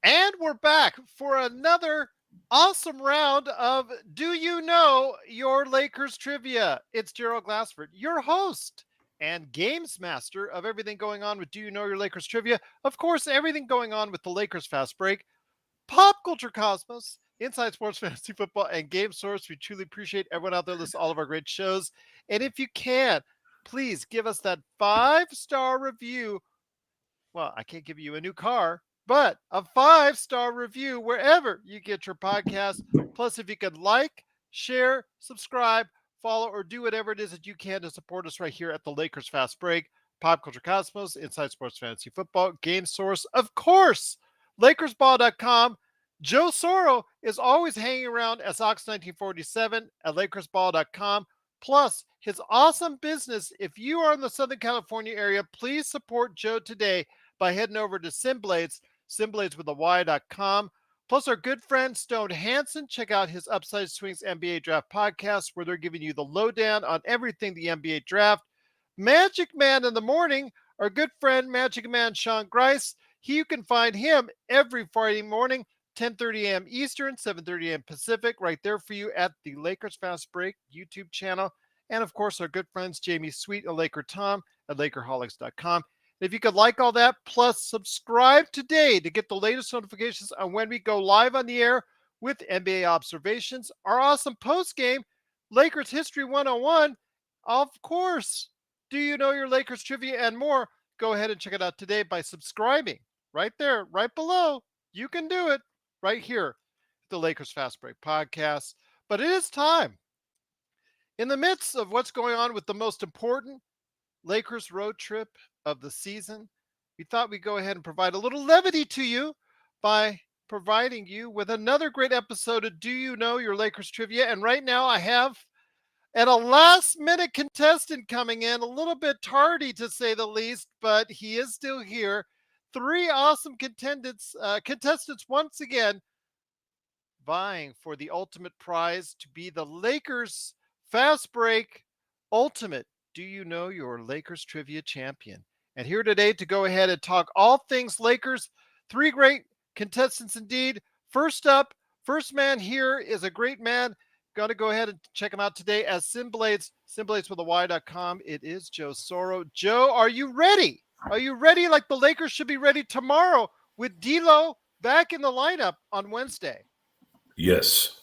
And we're back for another awesome round of Do You Know Your Lakers Trivia? It's Gerald Glassford, your host and games master of everything going on with Do You Know Your Lakers Trivia? Of course, everything going on with the Lakers Fast Break, Pop Culture Cosmos, Inside Sports Fantasy Football, and Game Source. We truly appreciate everyone out there listening to all of our great shows. And if you can, please give us that 5-star review. Well, I can't give you a new car, but a 5-star review wherever you get your podcast. Plus, if you could like, share, subscribe, follow, or do whatever it is that you can to support us right here at the Lakers Fast Break, Pop Culture Cosmos, Inside Sports Fantasy Football, Game Source, of course, LakersBall.com. Joe Soro is always hanging around as Ox1947 at LakersBall.com. Plus, his awesome business. If you are in the Southern California area, please support Joe today by heading over to Simblades, Simblades with a Y.com. Plus, our good friend Stone Hansen. Check out his Upside Swings NBA Draft podcast, where they're giving you the lowdown on everything the NBA draft. Magic Man in the morning, our good friend Magic Man Sean Grice. You can find him every Friday morning, 10:30 a.m. Eastern, 7:30 a.m. Pacific, right there for you at the Lakers Fast Break YouTube channel. And of course, our good friends Jamie Sweet and Laker Tom at Lakerholics.com. If you could like all that, plus subscribe today to get the latest notifications on when we go live on the air with NBA observations, our awesome post game, Lakers History 101, of course. Do you know your Lakers trivia and more? Go ahead and check it out today by subscribing right there, right below. You can do it right here, the Lakers Fast Break podcast. But it is time. In the midst of what's going on with the most important Lakers road trip of the season, we thought we'd go ahead and provide a little levity to you by providing you with another great episode of Do You Know Your Lakers Trivia? And right now I have a last-minute contestant coming in, a little bit tardy to say the least, but he is still here. 3 awesome contestants once again vying for the ultimate prize to be the Lakers Fast Break Ultimate Do You Know Your Lakers Trivia Champion. And here today to go ahead and talk all things Lakers, 3 great contestants indeed. First up, first man here is a great man. Got to go ahead and check him out today as Simblades, Simblades with a Y.com. It is Joe Soro. Joe, are you ready? Are you ready like the Lakers should be ready tomorrow with D'Lo back in the lineup on Wednesday? Yes.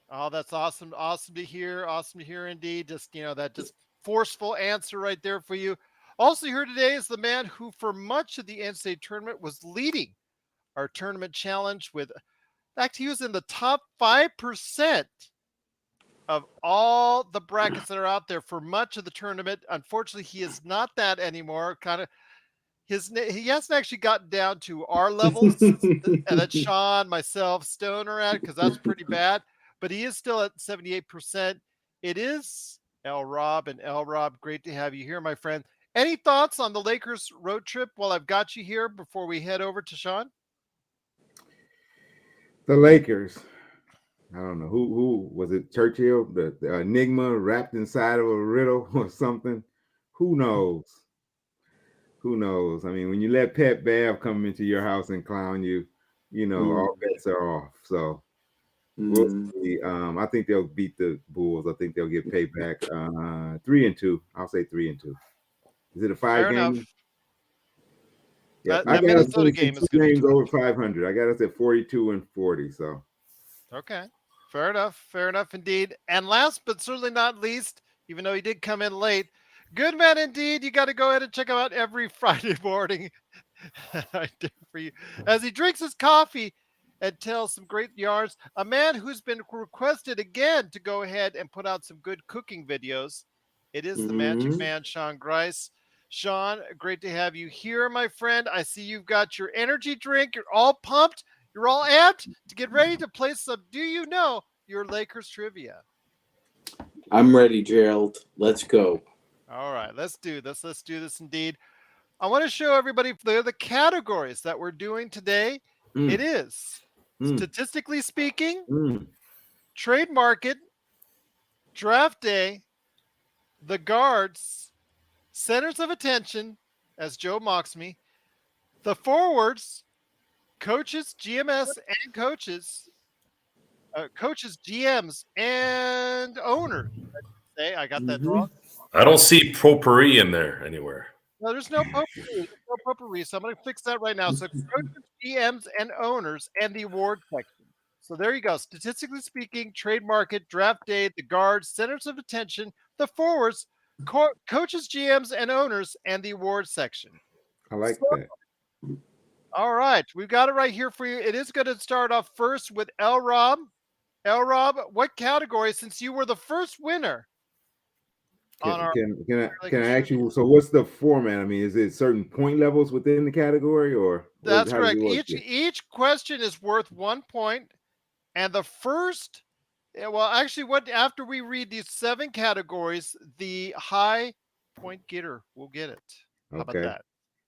Oh, that's awesome. Awesome to hear. Awesome to hear indeed. Just, that just forceful answer right there for you. Also here today is the man who for much of the NCAA tournament was leading our tournament challenge with, in fact, he was in the top 5% of all the brackets that are out there for much of the tournament. Unfortunately, he is not that anymore. He hasn't actually gotten down to our levels that Sean, myself, Stone are at, because that's pretty bad. But he is still at 78%. It is LRob, and LRob, great to have you here, my friend. Any thoughts on the Lakers road trip while I've got you here before we head over to Sean? The Lakers. I don't know who was it. Churchill, the enigma wrapped inside of a riddle or something. Who knows? Who knows? I mean, when you let Pet Bev come into your house and clown you, all bets are off. So we'll see. I think they'll beat the Bulls. I think they'll get payback. 3-2. I'll say 3-2. Is it a 5 game? Enough. Yeah, That Minnesota game is games over 500. I got us at 42-40. So okay, fair enough indeed. And last but certainly not least, even though he did come in late, good man indeed. You got to go ahead and check him out every Friday morning right there for you as he drinks his coffee and tells some great yarns. A man who's been requested again to go ahead and put out some good cooking videos. It is the Magic Man, Sean Grice. Sean, great to have you here, my friend. I see you've got your energy drink. You're all pumped. You're all amped to get ready to play some Do You Know Your Lakers Trivia. I'm ready, Gerald. Let's go. All right, let's do this. Let's do this indeed. I want to show everybody the categories that we're doing today. It is statistically speaking, trade market, draft day, the guards, centers of attention, as Joe mocks me, the forwards, coaches, GMS, and coaches, GMs, and owners. I got that wrong. I don't see potpourri in there anywhere. No, there's no potpourri. There's no potpourri. So I'm going to fix that right now. So coaches, GMs, and owners, and the award section. So there you go. Statistically speaking, trade market, draft day, the guards, centers of attention, the forwards, coaches, GMs, and owners, and the award section. I like that. All right. We've got it right here for you. It is going to start off first with LRob. LRob, what category, since you were the first winner? Can I ask you? So, what's the format? I mean, is it certain point levels within the category, or that's correct? Each question is worth 1 point, and the first, well, actually, after we read these 7 categories, the high point getter will get it. How about that?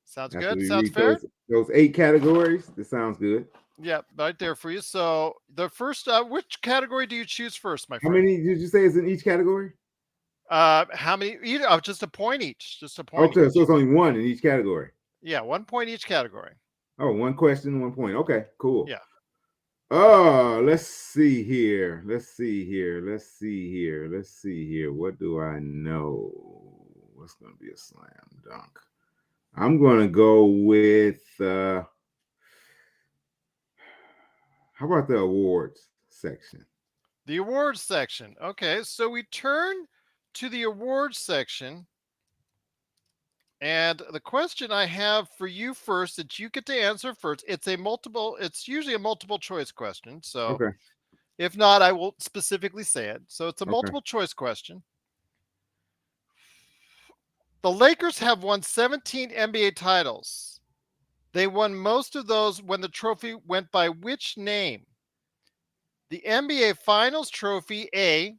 Sounds good. Sounds fair. Those 8 categories. This sounds good. Yep, right there for you. So the first, which category do you choose first, my friend? How many did you say is in each category? How many? Just a point each. Just a point. Okay, so it's only 1 in each category. Yeah, 1 point each category. Oh, 1 question, 1 point. Okay, cool. Yeah. Oh, let's see here. What do I know? What's going to be a slam dunk? I'm going to go with. How about the awards section? The awards section. Okay, so we turn to the awards section. And the question I have for you first that you get to answer first, it's usually a multiple choice question. So if not, I will specifically say it. So it's a multiple choice question. The Lakers have won 17 NBA titles. They won most of those when the trophy went by which name? The NBA Finals Trophy A,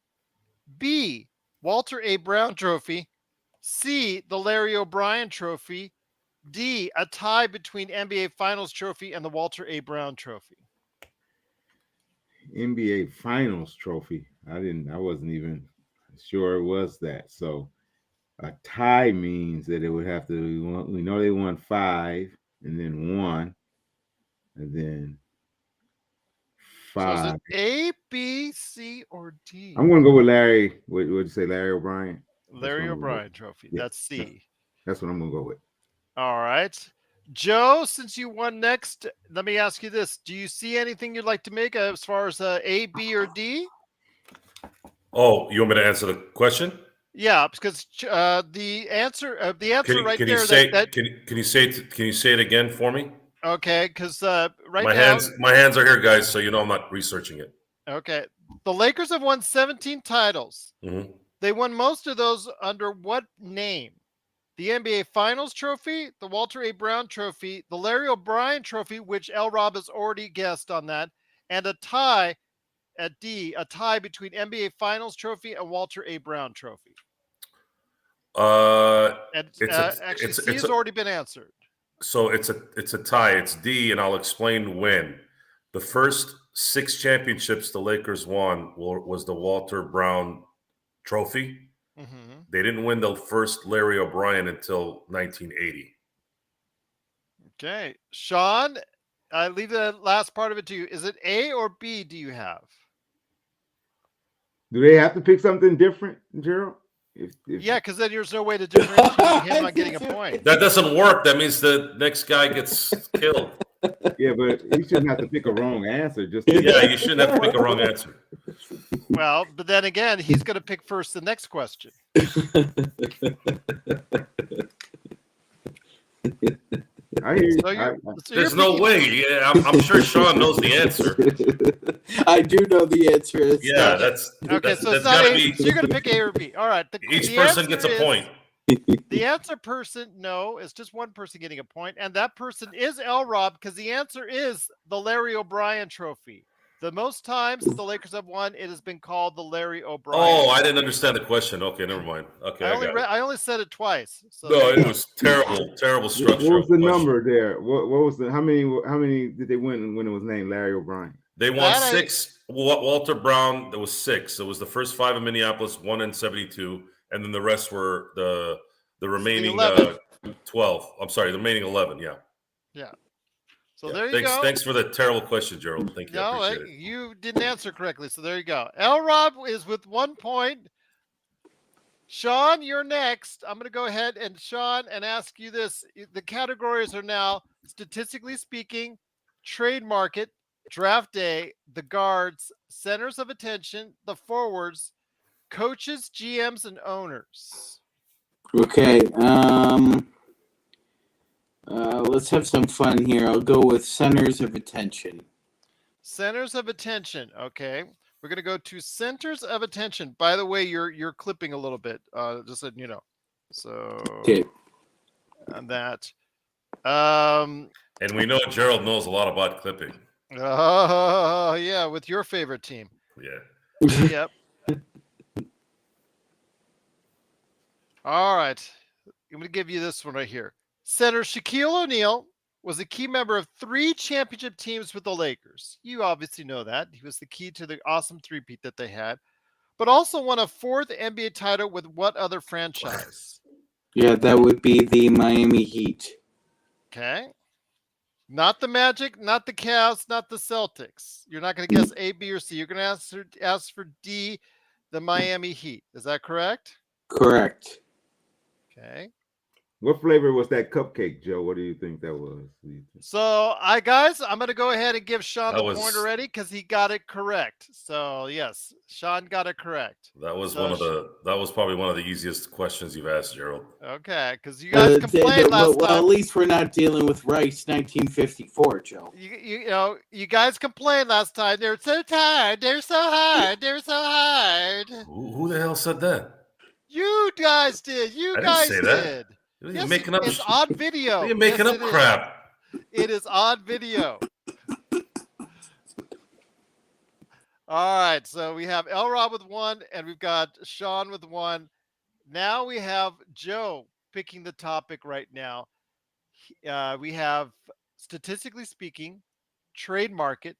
B, Walter A. Brown Trophy, C, the Larry O'Brien Trophy, D, a tie between NBA Finals Trophy and the Walter A. Brown Trophy. NBA Finals Trophy. I wasn't even sure it was that. So a tie means that it would have to, we know they won 5 and then 1 and then 5. So is it A, B, C, or D? I'm going to go with Larry. What did you say, Larry O'Brien? Larry O'Brien Trophy. Yeah, that's C. That's what I'm going to go with. All right. Joe, since you won next, let me ask you this. Do you see anything you'd like to make as far as A, B, or D? Oh, you want me to answer the question? Yeah, because the answer right there. Can you say it again for me? Okay, because my hands are here, guys, so you know I'm not researching it. Okay, the Lakers have won 17 titles. Mm-hmm. They won most of those under what name? The NBA Finals Trophy, the Walter A. Brown Trophy, the Larry O'Brien Trophy, which LRob has already guessed on that, and a tie at D, a tie between NBA Finals Trophy and Walter A. Brown Trophy. Actually, C has already been answered. So it's a tie. It's D, and I'll explain when. The first 6 championships the Lakers won was the Walter Brown Trophy. Mm-hmm. They didn't win the first Larry O'Brien until 1980. Okay. Sean, I leave the last part of it to you. Is it A or B do you have? Do they have to pick something different, Gerald? Yeah, because then there's no way to differentiate him on getting a point. That doesn't work. That means the next guy gets killed. Yeah, but you shouldn't have to pick a wrong answer. Yeah, you shouldn't have to pick a wrong answer. Well, but then again, he's going to pick first the next question. I hear you. So there's no way. Yeah, I'm sure Sean knows the answer. I do know the answer. Yeah, that's okay. that's, So that's it's not gotta A. So you're going to pick A or B. All right. Each person gets a point. The answer person, no, it's just one person getting a point, and that person is LRob because the answer is the Larry O'Brien Trophy. The most times that the Lakers have won, it has been called the Larry O'Brien. Oh, I didn't understand the question. Okay, never mind. Okay, I got it. I only said it twice. So No, it was terrible, terrible structure. What was the of question. number there? What was the how many did they win when it was named Larry O'Brien? They won 6. Walter Brown, there was 6. It was the first 5 in Minneapolis, 1 in 72, and then the rest were the remaining 12. I'm sorry, the remaining 11. Yeah. Yeah. So there you go. Thanks for the terrible question, Gerald. Thank you. No, I appreciate it. you didn't answer correctly. So there you go. LRob is with 1 point. Sean, you're next. I'm going to go ahead and Sean and ask you this. The categories are now statistically speaking, trade market, draft day, the guards, centers of attention, the forwards, coaches, GMs, and owners. Okay. Let's have some fun here. I'll go with centers of attention. Centers of attention. Okay. We're going to go to centers of attention. By the way, you're clipping a little bit, just so you know. So, Okay. On that. And we know Gerald knows a lot about clipping. Oh, yeah, with your favorite team. Yeah. Yep. All right. I'm going to give you this one right here. Center Shaquille O'Neal was a key member of 3 championship teams with the Lakers. You obviously know that. He was the key to the awesome three-peat that they had, but also won a 4th NBA title with what other franchise? Yeah, that would be the Miami Heat. Okay. Not the Magic, not the Cavs, not the Celtics. You're not going to guess A, B, or C. You're going to ask for D, the Miami Heat. Is that correct? Correct. Okay. What flavor was that cupcake, Joe? What do you think that was? So, guys, I'm going to go ahead and give Sean the point already because he got it correct. So, yes, Sean got it correct. That was probably one of the easiest questions you've asked, Gerald. Okay, because you guys complained last time. Well, at least we're not dealing with Rice 1954, Joe. You guys complained last time. They're so tired. They're so hard. They're so hard. Who the hell said that? You guys did. I didn't say that. Yes, making up. It's on video. You're making up crap. It is on video. All right, so we have LRob with 1, and we've got Sean with 1. Now we have Joe picking the topic right now. We have, statistically speaking, trade market,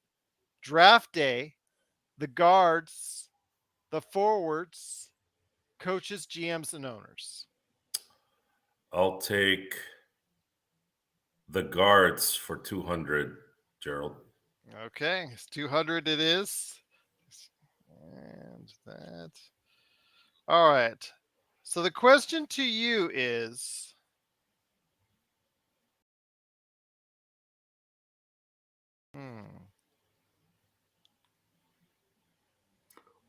draft day, the guards, the forwards, coaches, GMs, and owners. I'll take the guards for 200, Gerald. Okay, it's 200 it is. And that. All right. So the question to you is, who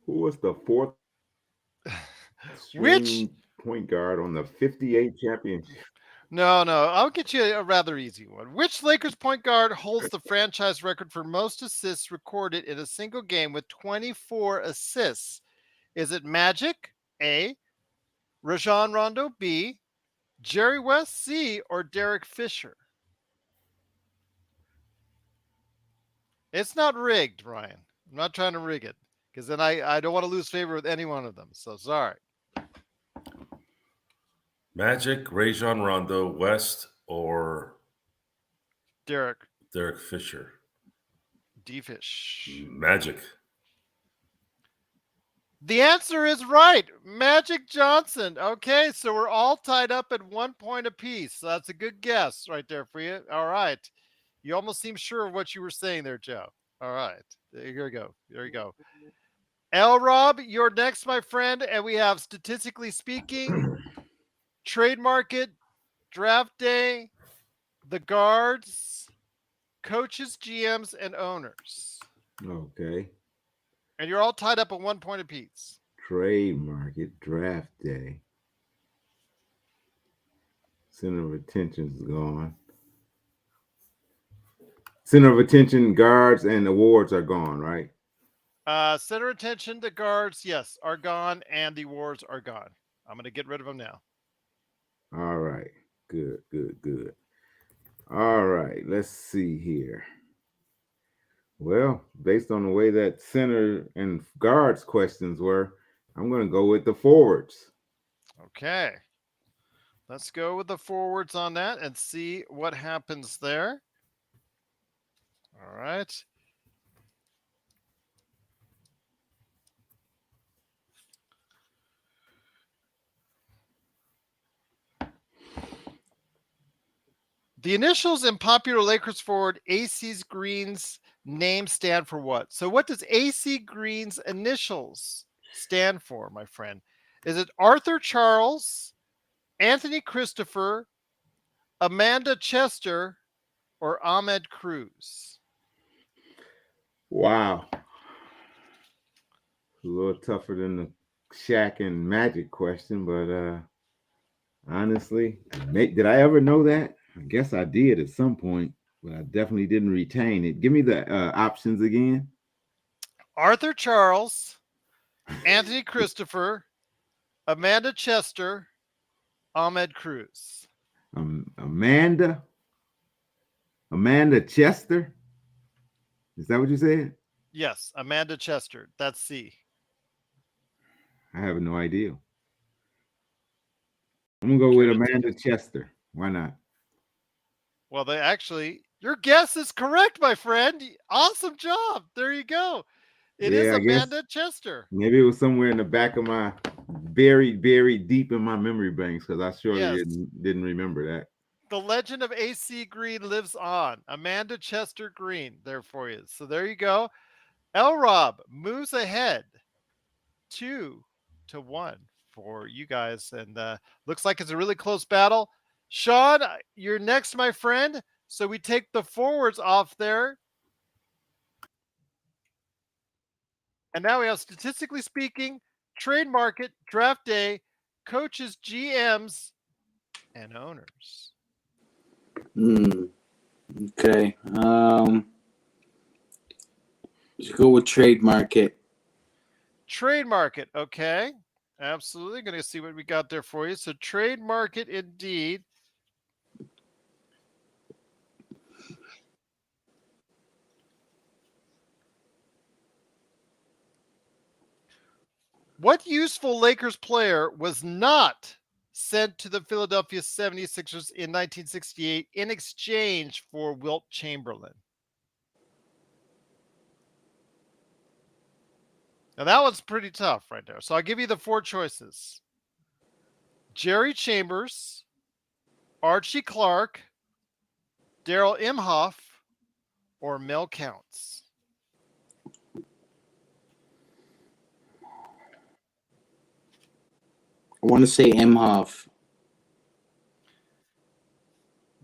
was the 4th which point guard on the 58 championship? No, I'll get you a rather easy one. Which Lakers point guard holds the franchise record for most assists recorded in a single game with 24 assists? Is it Magic, A, Rajon Rondo, B, Jerry West, C, or Derek Fisher? It's not rigged, Ryan. I'm not trying to rig it because then I don't want to lose favor with any one of them. So sorry. Magic, Rajon Rondo, West, or Derek Fisher. D-Fish. Magic. The answer is right. Magic Johnson. Okay, so we're all tied up at 1 point apiece. So that's a good guess right there for you. All right. You almost seem sure of what you were saying there, Joe. All right. There you go. There you go. LRob, you're next, my friend. And we have, statistically speaking, trade market, draft day, the guards, coaches, GMs, and owners. Okay. And you're all tied up at 1 point apiece. Trade market, draft day. Center of attention's gone. Center of attention, guards, and awards are gone, right? Center attention, the guards, yes, are gone, and the awards are gone. I'm going to get rid of them now. Good, good, good. All right, let's see here. Well, based on the way that center and guards questions were, I'm going to go with the forwards. Okay. Let's go with the forwards on that and see what happens there. All right. The initials in popular Lakers forward AC Green's name stand for what? So what does AC Green's initials stand for, my friend? Is it Arthur Charles, Anthony Christopher, Amanda Chester, or Ahmed Cruz? Wow. A little tougher than the Shaq and Magic question, but honestly, did I ever know that? I guess I did at some point, but I definitely didn't retain it. Give me the options again. Arthur Charles, Anthony Christopher, Amanda Chester, Ahmed Cruz. Amanda Chester. Is that what you said? Yes, Amanda Chester. That's C. I have no idea. I'm gonna go with Amanda Chester. Why not? Well, your guess is correct, my friend. Awesome job. There you go. It is Amanda Chester. Maybe it was somewhere in the back of my buried deep in my memory banks because I surely didn't remember that. The legend of AC Green lives on. Amanda Chester Green there for you. So there you go. LRob moves ahead 2-1 for you guys. And looks like it's a really close battle. Sean, you're next, my friend. So we take the forwards off there. And now we have, statistically speaking, trade market, draft day, coaches, GMs, and owners. Okay. Let's go with trade market. Trade market. Okay. Absolutely. Going to see what we got there for you. So trade market indeed. What useful Lakers player was not sent to the Philadelphia 76ers in 1968 in exchange for Wilt Chamberlain? Now that one's pretty tough right there. So I'll give you the four choices. Jerry Chambers, Archie Clark, Daryl Imhoff, or Mel Counts. I want to say Imhoff.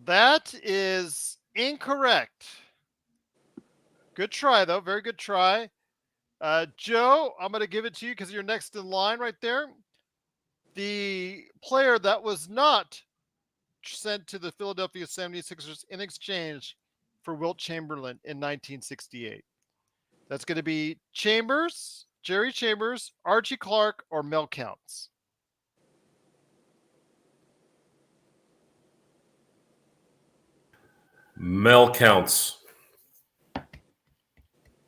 That is incorrect. Good try, though. Very good try. Joe, I'm going to give it to you because you're next in line right there. The player that was not sent to the Philadelphia 76ers in exchange for Wilt Chamberlain in 1968. That's going to be Chambers, Jerry Chambers, Archie Clark, or Mel Counts. Mel Counts.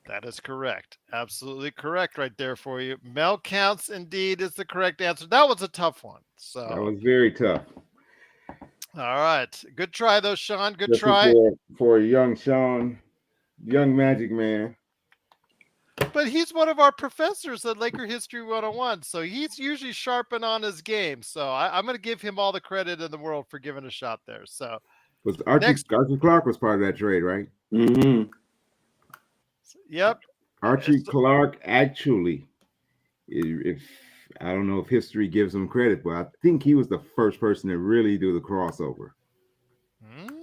That is correct. Absolutely correct right there for you. Mel Counts indeed is the correct answer. That was a tough one. So that was very tough. All right. Good try though, Sean. Good try. For young Sean, young Magic Man. But he's one of our professors at Laker History 101. So he's usually sharpened on his game. So I'm going to give him all the credit in the world for giving a shot there. So Archie Clark was part of that trade, right? Mm-hmm. Yep. Archie Clark actually, if I don't know if history gives him credit, but I think he was the first person to really do the crossover.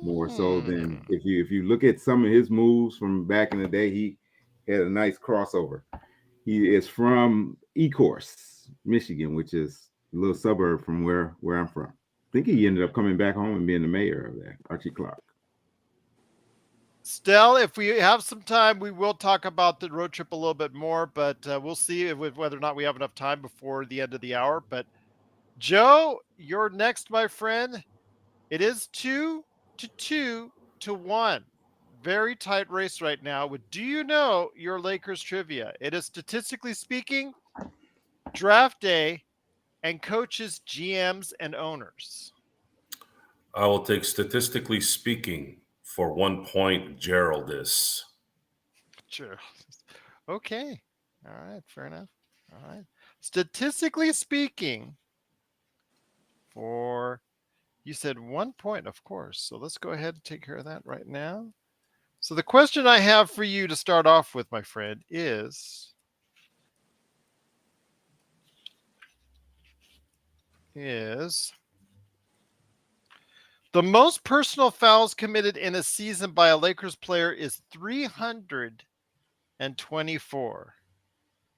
More so than if you look at some of his moves from back in the day, he had a nice crossover. He is from Ecorse, Michigan, which is a little suburb from where I'm from. I think he ended up coming back home and being the mayor of there, Archie Clark. Stell, if we have some time, we will talk about the road trip a little bit more, but we'll see whether or not we have enough time before the end of the hour. But Joe, you're next, my friend. It is 2-2-1. Very tight race right now with Do You Know Your Lakers Trivia? It is statistically speaking, draft day, and coaches, GMs, and owners. I will take statistically speaking for 1 point. Gerald is. Sure. Okay. All right. Fair enough. All right. Statistically speaking, you said 1 point, of course. So let's go ahead and take care of that right now. So the question I have for you to start off with, my friend, is the most personal fouls committed in a season by a Lakers player is 324.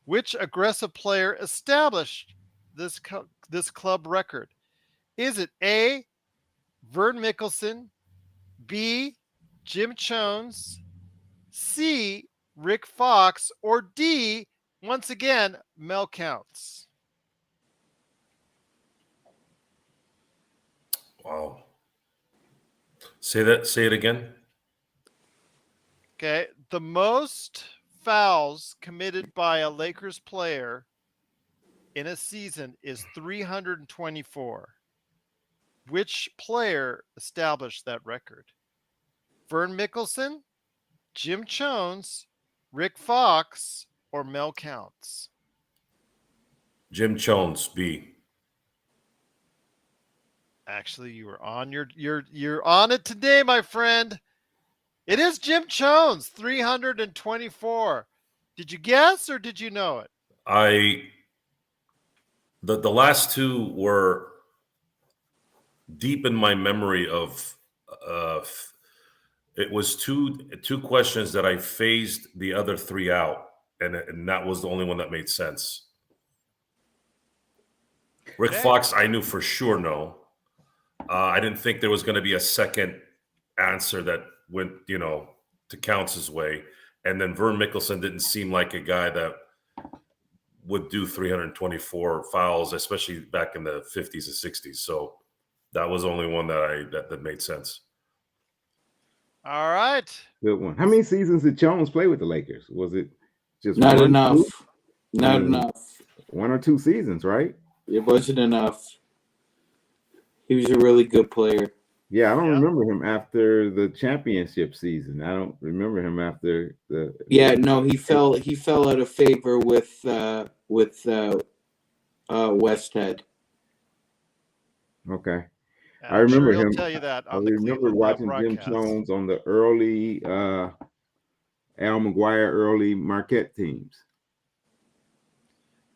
Which aggressive player established this club record? Is it A, Vern Mickelson, B, Jim Jones, C, Rick Fox, or D, once again, Mel Counts? Wow. Say it again. Okay. The most fouls committed by a Lakers player in a season is 324. Which player established that record? Vern Mickelson, Jim Jones, Rick Fox, or Mel Counts? Jim Jones, B. Actually, you were on you're on it today, my friend. It is Jim Jones, 324. Did you guess or did you know it? The last two were deep in my memory of it was two questions that I phased the other three out, and that was the only one that made sense. Rick Fox, I knew for sure no. I didn't think there was going to be a second answer that went, to Counts' way. And then Vern Mickelson didn't seem like a guy that would do 324 fouls, especially back in the 50s and 60s. So that was the only one that made sense. All right. Good one. How many seasons did Jones play with the Lakers? Was it just not one, enough? Two? Not enough. 1 or 2 seasons, right? It wasn't enough. He was a really good player. Yeah, I don't remember him after the championship season. I don't remember him after the. Yeah, no, he fell out of favor with Westhead. Okay. And I remember he'll him. tell you that I on the remember Cleveland watching broadcast. Jim Jones on the early Al McGuire early Marquette teams.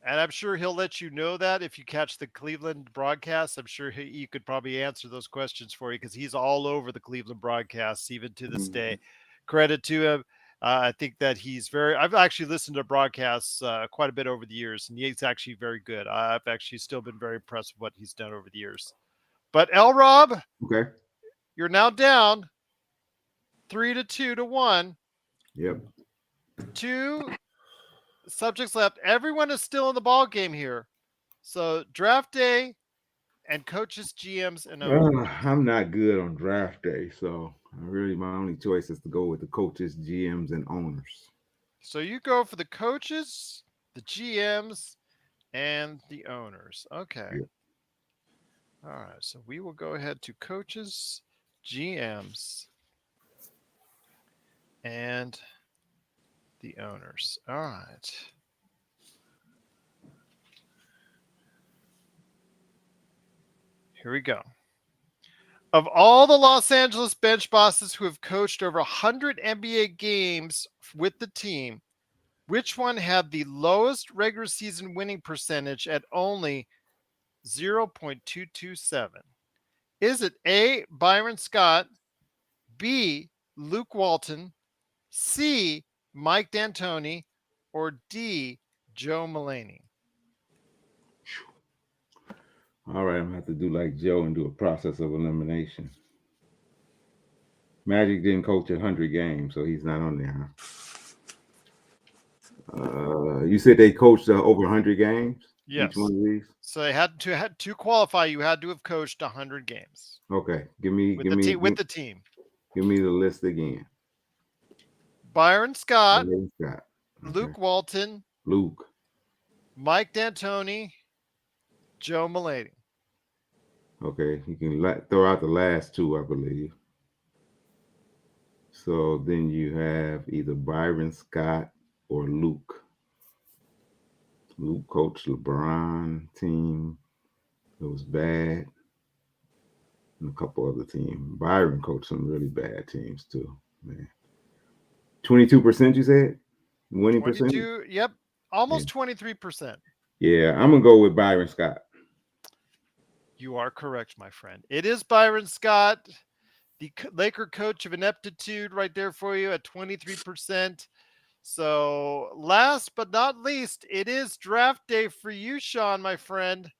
And I'm sure he'll let you know that if you catch the Cleveland broadcast. I'm sure he could probably answer those questions for you because he's all over the Cleveland broadcasts, even to this day. Credit to him. I think that I've actually listened to broadcasts quite a bit over the years, and he's actually very good. I've actually still been very impressed with what he's done over the years. But LRob, okay, you're now down 3-2-1. Yep. 2 subjects left. Everyone is still in the ball game here. So draft day and coaches, GMs, and owners. I'm not good on draft day, so really my only choice is to go with the coaches, GMs, and owners. So you go for the coaches, the GMs, and the owners. Okay. Yep. All right. So we will go ahead to coaches, GMs, and the owners. All right. Here we go. Of all the Los Angeles bench bosses who have coached over 100 NBA games with the team, which one had the lowest regular season winning percentage at only 0.227? Is it A, Byron Scott, B, Luke Walton, C, Mike D'Antoni, or D, Joe Mulaney? All right, I'm gonna have to do like Joe and do a process of elimination. Magic didn't coach 100 games, so he's not on there. Huh? You said they coached over 100 games? Yes. Each one of these? So they had to qualify. You had to have coached 100 games Okay, give me with the team. give me the list again. Byron Scott, Byron Scott. Okay. Luke Walton, Luke. Mike D'Antoni, Joe Mullaney. Okay, you can throw out the last two, I believe. So then you have either Byron Scott or Luke. Luke coached LeBron team. It was bad. And a couple other teams. Byron coached some really bad teams too, man. 22%, you said? Winning percentage? Yep. Almost 23%. Yeah, I'm going to go with Byron Scott. You are correct, my friend. It is Byron Scott, the Laker coach of ineptitude, right there for you at 23%. So last but not least, it is draft day for you, Sean, my friend.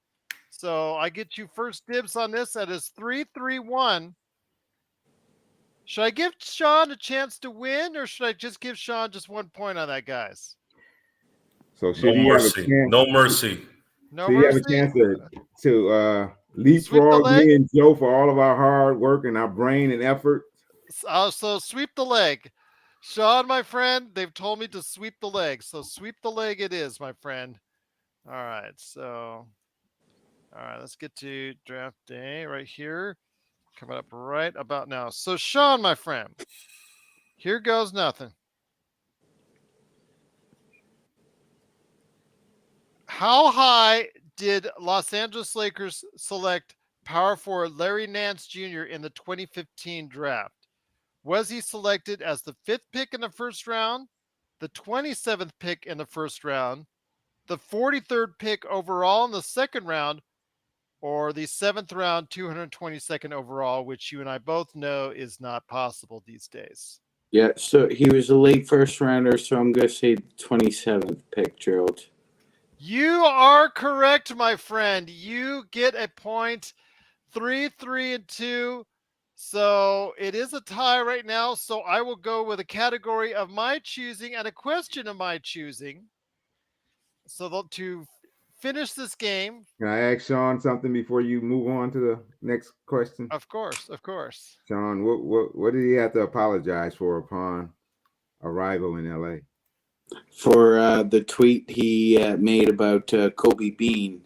So I get you first dibs on this. That is 3-3-1. Should I give Sean a chance to win, or should I just give Sean just 1 point on that, guys? So no mercy. No mercy. No so mercy. You have a chance to leapfrog me and Joe for all of our hard work and our brain and effort. So sweep the leg. Sean, my friend, they've told me to sweep the leg. So sweep the leg it is, my friend. All right. So, all right, let's get to draft day right here. Coming up right about now. So, Sean, my friend, here goes nothing. How high did Los Angeles Lakers select power forward Larry Nance Jr. in the 2015 draft? Was he selected as the 5th pick in the first round, the 27th pick in the first round, the 43rd pick overall in the second round, or the 7th round, 222nd overall, which you and I both know is not possible these days? Yeah, so he was a late first rounder, so I'm going to say 27th pick, Gerald. You are correct, my friend. You get a point. 3-3-2. So it is a tie right now. So I will go with a category of my choosing and a question of my choosing. So to finish this game. Can I ask Sean something before you move on to the next question? Of course, of course. Sean, what did he have to apologize for upon arrival in LA? For the tweet he made about Kobe Bean.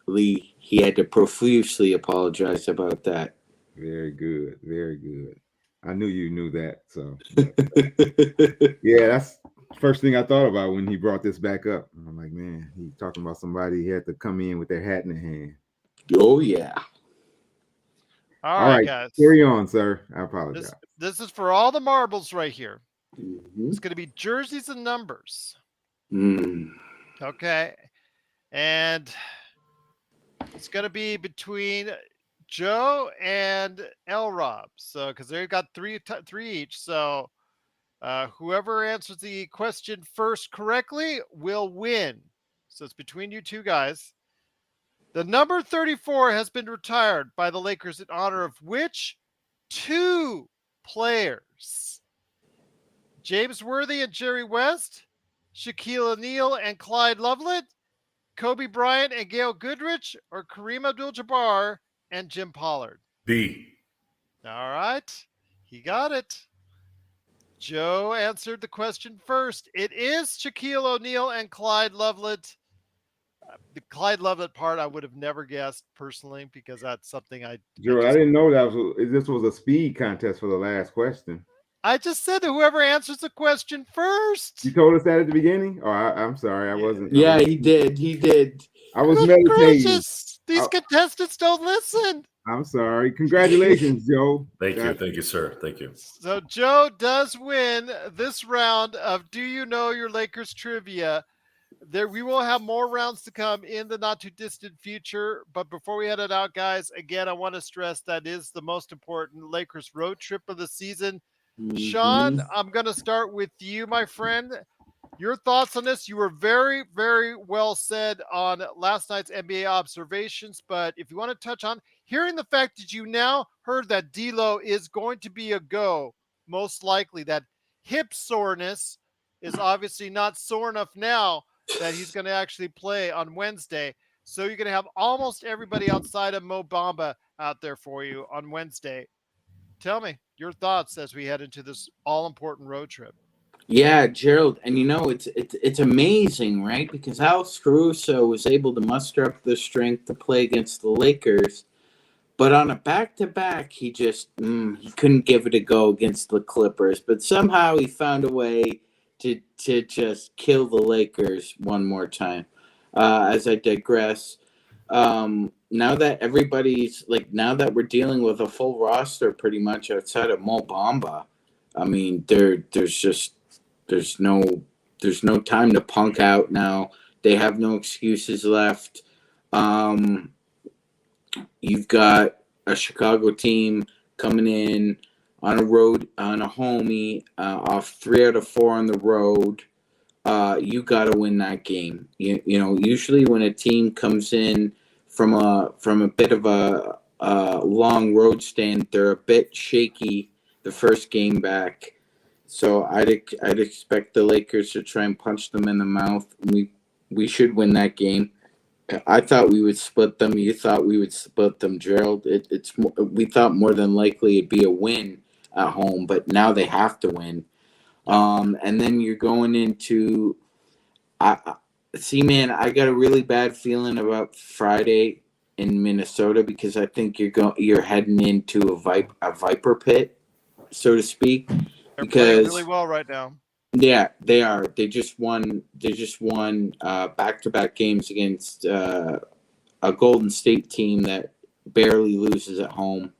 Lee, he had to profusely apologize about that. Very good, very good. I knew you knew that. So yeah, that's the first thing I thought about when he brought this back up. I'm like, man, he's talking about somebody he had to come in with their hat in their hand. Oh yeah. All right, guys. Carry on, sir. I apologize. This is for all the marbles right here. Mm-hmm. It's going to be jerseys and numbers. Mm. Okay. And it's going to be between Joe and LRob. So, because they've got three each. So, whoever answers the question first correctly will win. So, it's between you two guys. The number 34 has been retired by the Lakers in honor of which two players? James Worthy and Jerry West, Shaquille O'Neal and Clyde Loveland, Kobe Bryant and Gail Goodrich, or Kareem Abdul-Jabbar and Jim Pollard? B. All right. He got it. Joe answered the question first. It is Shaquille O'Neal and Clyde Loveland. The Clyde Loveland part I would have never guessed personally, because that's something I didn't know this was a speed contest for the last question. I just said that whoever answers the question first. You told us that at the beginning? Oh, I'm sorry. I wasn't. Yeah, he did. He did. I was meditating. Gracious. These contestants don't listen. I'm sorry. Congratulations, Joe. Thank you. Thank you, sir. Thank you. So Joe does win this round of Do You Know Your Lakers Trivia. We will have more rounds to come in the not too distant future. But before we head it out, guys, again, I want to stress that is the most important Lakers road trip of the season. Mm-hmm. Sean, I'm going to start with you, my friend. Your thoughts on this? You were very, very well said on last night's NBA observations. But if you want to touch on hearing the fact that you now heard that D'Lo is going to be a go, most likely that hip soreness is obviously not sore enough now that he's going to actually play on Wednesday. So you're going to have almost everybody outside of Mo Bamba out there for you on Wednesday. Tell me your thoughts as we head into this all important road trip. Yeah, Gerald, and it's amazing, right? Because Alex Caruso was able to muster up the strength to play against the Lakers, but on a back-to-back, he couldn't give it a go against the Clippers. But somehow he found a way to just kill the Lakers one more time. As I digress, now that we're dealing with a full roster pretty much outside of Mo Bamba, I mean there's no time to punk out now. They have no excuses left. You've got a Chicago team coming in on a homie, off 3 out of 4 on the road. You got to win that game. Usually when a team comes in from a bit of a long road stand, they're a bit shaky the first game back. So I'd expect the Lakers to try and punch them in the mouth. We should win that game. I thought we would split them. You thought we would split them, Gerald. We thought more than likely it'd be a win at home, but now they have to win. And then you're going into, see, man, I got a really bad feeling about Friday in Minnesota because I think you're heading into a viper pit, so to speak. They're playing really well right now. Yeah, they are. They just won back-to-back games against a Golden State team that barely loses at home,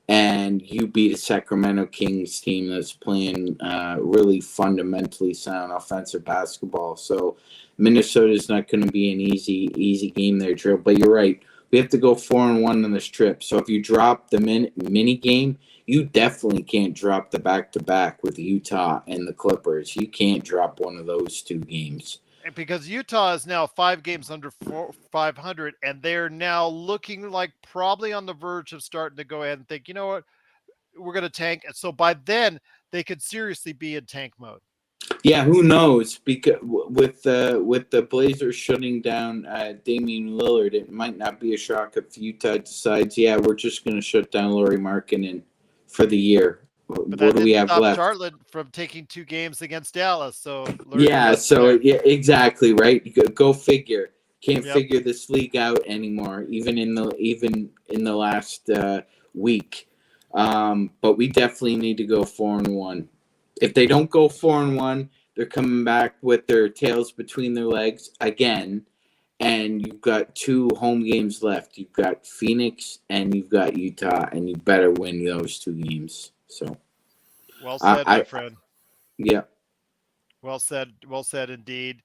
and you beat a Sacramento Kings team that's playing really fundamentally sound offensive basketball. So Minnesota is not going to be an easy game there, Drill. But you're right. We have to go 4-1 on this trip. So if you drop the mini game, you definitely can't drop the back-to-back with Utah and the Clippers. You can't drop one of those 2 games. Because Utah is now 5 games under 500, and they're now looking like probably on the verge of starting to go ahead and think, you know what, we're going to tank. And so by then, they could seriously be in tank mode. Yeah, who knows? Because with the Blazers shutting down Damian Lillard, it might not be a shock if Utah decides, yeah, we're just going to shut down Lauri Markkanen for the year. But what do we have left? Charlotte from taking 2 games against Dallas. So exactly right. Go figure. Can't figure this league out anymore, even in the last week. But we definitely need to go 4-1. If they don't go 4-1, they're coming back with their tails between their legs again. And you've got 2 home games left. You've got Phoenix and you've got Utah, and you better win those 2 games. So, well said, my friend. Yeah. Well said indeed.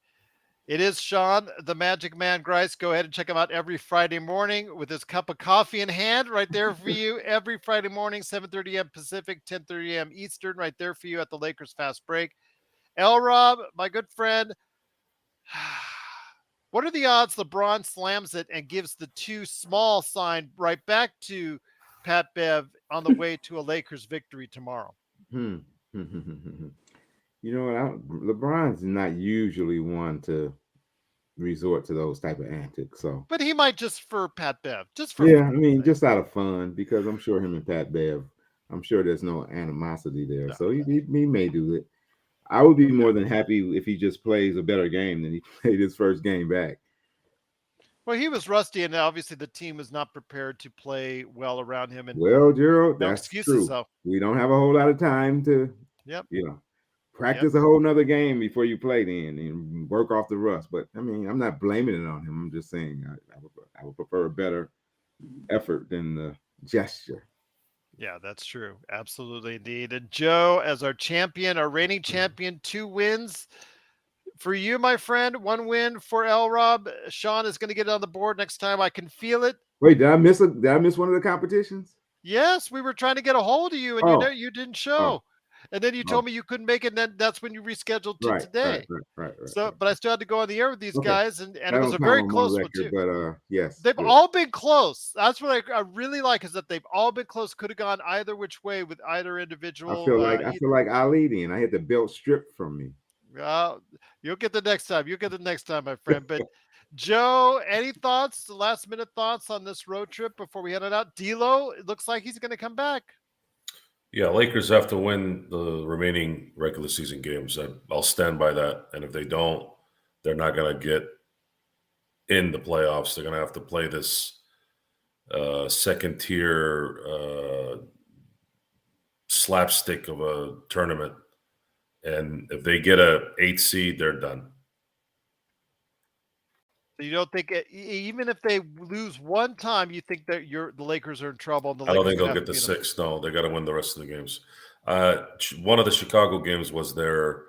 It is Sean, the Magic Man Grice. Go ahead and check him out every Friday morning with his cup of coffee in hand right there for you. Every Friday morning, 7:30 a.m. Pacific, 10:30 a.m. Eastern, right there for you at the Lakers Fast Break. LRob, my good friend, what are the odds LeBron slams it and gives the too small sign right back to Pat Bev on the way to a Lakers victory tomorrow? You know what? LeBron's not usually one to resort to those type of antics. So, but he might just for Pat Bev, just for fun. I mean, just out of fun, because I'm sure him and Pat Bev, I'm sure there's no animosity there. No. So he may do it. I would be more than happy if he just plays a better game than he played his first game back. Well, he was rusty, and obviously the team was not prepared to play well around him. And well, Gerald, that's excuses, true. So. We don't have a whole lot of time to, practice a whole nother game before you play then and work off the rust. But I mean, I'm not blaming it on him. I'm just saying I would prefer a better effort than the gesture. Yeah, that's true. Absolutely, indeed. And Joe, as our champion, our reigning champion, 2 wins for you, my friend. 1 win for LRob. Sean is going to get it on the board next time. I can feel it. Wait, did I miss one of the competitions? Yes, we were trying to get a hold of you, and you didn't show. And then you told me you couldn't make it, and then that's when you rescheduled to today. Right. So, but I still had to go on the air with these guys, and it was a very close one too. But yes, they've all been close. That's what I really like, is that they've all been close. Could have gone either which way with either individual. I feel like Ali then. I had the belt stripped from me. You'll get the next time. You'll get the next time, my friend. But Joe, any thoughts, last minute thoughts on this road trip before we head it out? D'Lo, it looks like he's going to come back. Yeah, Lakers have to win the remaining regular season games. I'll stand by that. And if they don't, they're not going to get in the playoffs. They're going to have to play this second tier slapstick of a tournament. And if they get a 8th seed, they're done. So you don't think even if they lose one time, you think that the Lakers are in trouble? And I don't think they'll get the 6th. No, they got to win the rest of the games. One of the Chicago games was their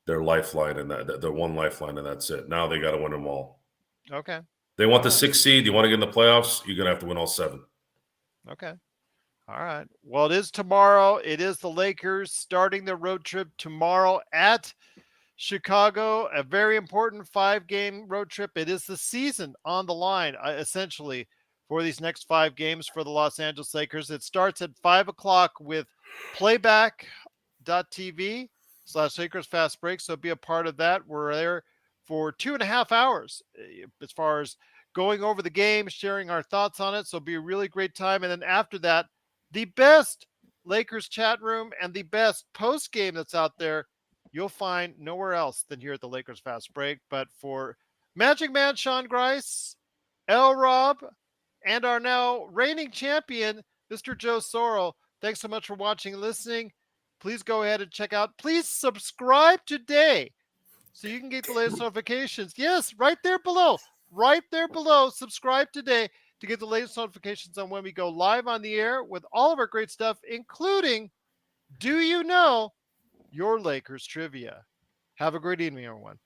lifeline, and their one lifeline, and that's it. Now they got to win them all. Okay. They want the 6th seed. You want to get in the playoffs? You're gonna have to win all 7. Okay. All right. Well, it is tomorrow. It is the Lakers starting their road trip tomorrow at Chicago, a very important 5-game road trip. It is the season on the line, essentially, for these next 5 games for the Los Angeles Lakers. It starts at 5 o'clock with playback.tv/Lakers Fast Break. So be a part of that. We're there for 2.5 hours as far as going over the game, sharing our thoughts on it. So it'll be a really great time. And then after that, the best Lakers chat room and the best post game that's out there, you'll find nowhere else than here at the Lakers Fast Break. But for MagicMan Sean Grice, LRob, and our now reigning champion, Mr. Joe Soro, thanks so much for watching and listening. Please go ahead and check out. Please subscribe today so you can get the latest notifications. Yes, right there below. Right there below. Subscribe today to get the latest notifications on when we go live on the air with all of our great stuff, including Do You Know Your Lakers Trivia. Have a great evening, everyone.